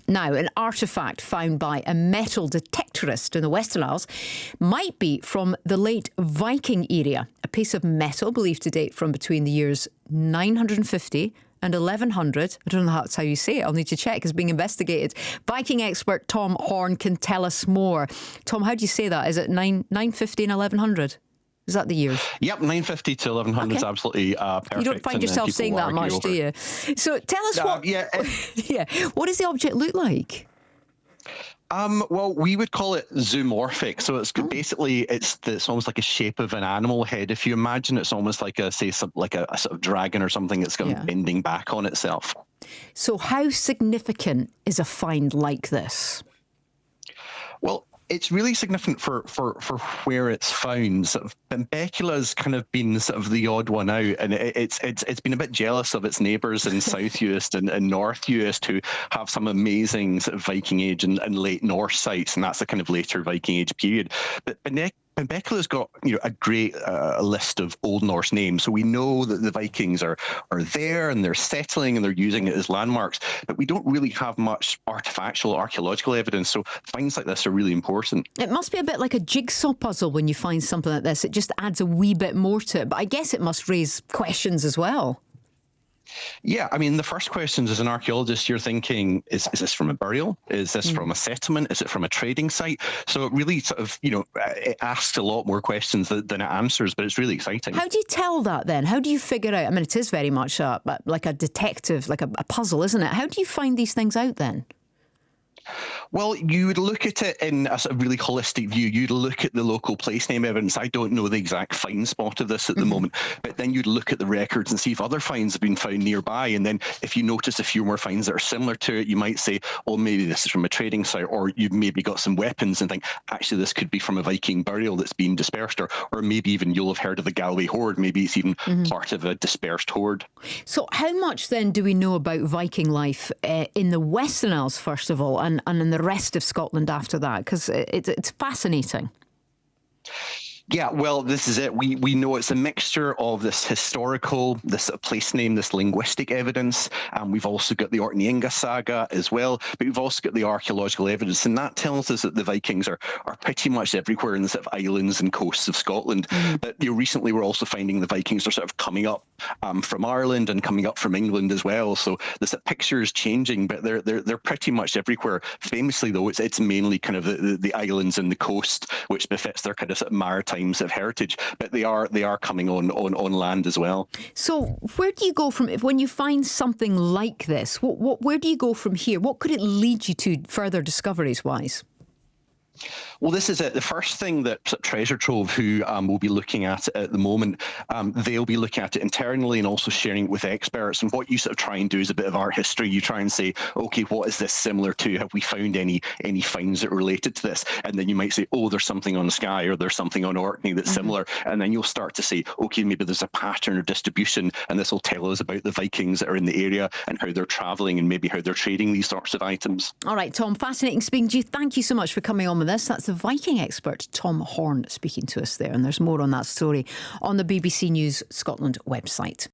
Now, an artefact found by a metal detectorist in the Western Isles might be from the late Viking era. A piece of metal believed to date from between the years 950 and 1100. I don't know that's how you say it. I'll need to check. It's being investigated. Viking expert Tom Horne can tell us more. Tom, how do you say that? Is it 950 and 1100? Is that the years? Yep, 950 to 1100 is absolutely perfect. You don't find yourself saying that much, do you? So tell us what... Yeah. What does the object look like? Well, we would call it zoomorphic. So it's basically it's almost like a shape of an animal head. If you imagine, it's almost like a sort of dragon or something that's bending back on itself. So how significant is a find like this? Well, it's really significant for where it's found. Sort of Benbecula's kind of been sort of the odd one out, and it's been a bit jealous of its neighbours in South Uist and North Uist, who have some amazing sort of Viking Age and late Norse sites, and that's the kind of later Viking Age period. But Benbecula's got a great list of Old Norse names, so we know that the Vikings are there and they're settling and they're using it as landmarks, but we don't really have much artifactual archaeological evidence, so finds like this are really important. It must be a bit like a jigsaw puzzle when you find something like this. It just adds a wee bit more to it, but I guess it must raise questions as well. Yeah, I mean, the first questions as an archaeologist, you're thinking, is this from a burial? Is this from a settlement? Is it from a trading site? So it really sort of, it asks a lot more questions than it answers, but it's really exciting. How do you tell that then? How do you figure out? I mean, it is very much like a detective, like a puzzle, isn't it? How do you find these things out then? Well, you would look at it in a sort of really holistic view. You'd look at the local place name evidence. I don't know the exact find spot of this at the moment, but then you'd look at the records and see if other finds have been found nearby. And then if you notice a few more finds that are similar to it, you might say, well, maybe this is from a trading site, or you've maybe got some weapons and think, actually, this could be from a Viking burial that's been dispersed, or maybe even you'll have heard of the Galway Horde. Maybe it's even part of a dispersed horde. So how much then do we know about Viking life in the Western Isles, first of all, and in the rest of Scotland after that? Because it's fascinating. Yeah, well, this is it. We know it's a mixture of this historical, this place name, this linguistic evidence. We've also got the Orkney saga as well, but we've also got the archaeological evidence, and that tells us that the Vikings are pretty much everywhere in the sort of islands and coasts of Scotland. But recently we're also finding the Vikings are sort of coming up from Ireland and coming up from England as well. So the picture is changing, but they're pretty much everywhere. Famously, though, it's mainly kind of the islands and the coast, which befits their kind of maritime of heritage, but they are coming on land as well. So where do you go from, when you find something like this, where do you go from here? What could it lead you to further discoveries wise? Well, this is it. The first thing that Treasure Trove, who will be looking at it at the moment, they'll be looking at it internally and also sharing it with experts. And what you sort of try and do is a bit of art history. You try and say, okay, what is this similar to? Have we found any finds that are related to this? And then you might say, oh, there's something on Skye or there's something on Orkney that's similar. And then you'll start to say, okay, maybe there's a pattern or distribution, and this will tell us about the Vikings that are in the area and how they're travelling and maybe how they're trading these sorts of items. All right, Tom, fascinating speaking to you. Thank you so much for coming on with us. That's the Viking expert Tom Horne speaking to us there, and there's more on that story on the BBC News Scotland website.